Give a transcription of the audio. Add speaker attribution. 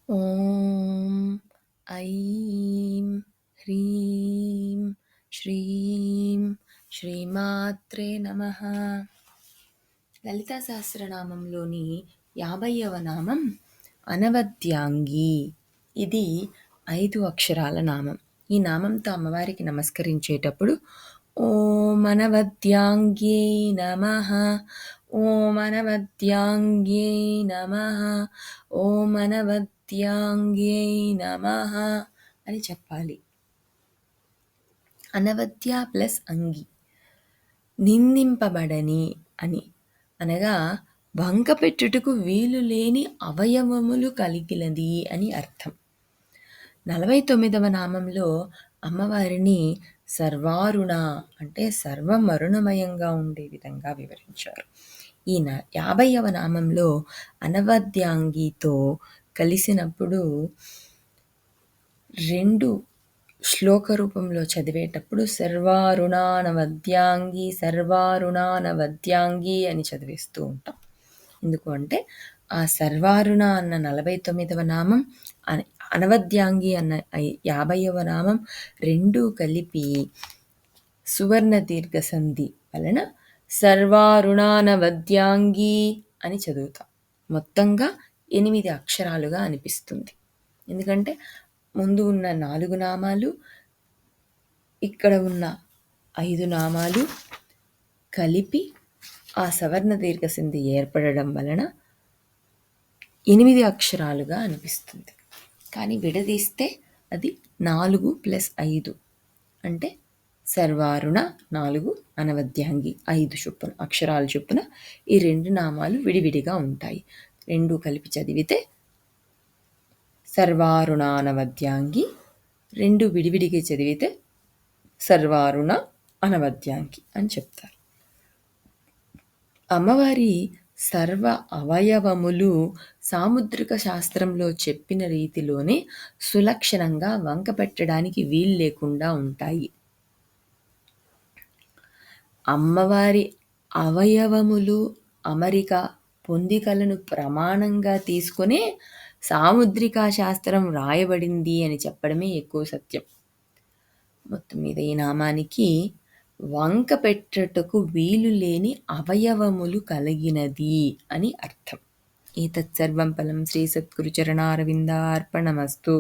Speaker 1: ఓం ఐం హ్రీం శ్రీం శ్రీమాత్రే నమః. లలితా సహస్రనామంలోని 50వ నామం అనవద్యాంగి. ఇది 5 అక్షరాల నామం. ఈ నామంతో అమ్మవారికి నమస్కరించేటప్పుడు ఓం అనవద్యాంగ్యై నమః, ఓం అనవద్యాంగ్యై నమః, ఓం అనవద్యాంగ్యై నమః అని చెప్పాలి. అనవద్య ప్లస్ అంగి, నిందింపబడని అని, అనగా వంక పెట్టుటకు వీలు లేని అవయవములు కలిగినది అని అర్థం. 49వ నామంలో అమ్మవారిని సర్వారుణ అంటే సర్వమరుణమయంగా ఉండే విధంగా వివరించారు. ఈ 50వ నామంలో అనవద్యాంగితో కలిసినప్పుడు 2 శ్లోక రూపంలో చదివేటప్పుడు సర్వారుణానవద్యాంగి సర్వారుణానవద్యాంగి అని చదివేస్తూ ఉంటాం. ఎందుకు అంటే ఆ సర్వారుణ అన్న 49వ నామం, అనవద్యాంగి అన్న 50వ నామం 2 కలిపి సువర్ణ దీర్ఘ సంధి వలన సర్వారుణానవద్యాంగి అని చదువుతాం. మొత్తంగా 8 అక్షరాలుగా అనిపిస్తుంది. ఎందుకంటే ముందు ఉన్న 4 నామాలు, ఇక్కడ ఉన్న 5 నామాలు కలిపి ఆ సవర్ణ దీర్ఘ సంధి ఏర్పడడం వలన 8 అక్షరాలుగా అనిపిస్తుంది. కానీ విడదీస్తే అది 4 + 5 అంటే సర్వారుణ 4, అనవద్యాంగి 5 చొప్పున అక్షరాల చొప్పున ఈ 2 నామాలు విడివిడిగా ఉంటాయి. 2 కలిపి చదివితే సర్వారుణానవద్యాంగి, 2 విడివిడిగా చదివితే సర్వారుణ అనవద్యాంగి అని చెప్తారు. అమ్మవారి సర్వ అవయవములు సాముద్రిక శాస్త్రంలో చెప్పిన రీతిలోనే సులక్షణంగా వంక పెట్టడానికి వీలు లేకుండా ఉంటాయి. అమ్మవారి అవయవములు అమరిక పొందికలను ప్రమాణంగా తీసుకునే సాముద్రికా శాస్త్రం రాయబడింది అని చెప్పడమే ఎక్కువ సత్యం. మొత్తం మీద ఈ నామానికి వంక పెట్టుటకు వీలు లేని అవయవములు కలిగినది అని అర్థం. ఏతత్ సర్వం ఫలం శ్రీ సద్గురు చరణారవిందార్పణమస్తు.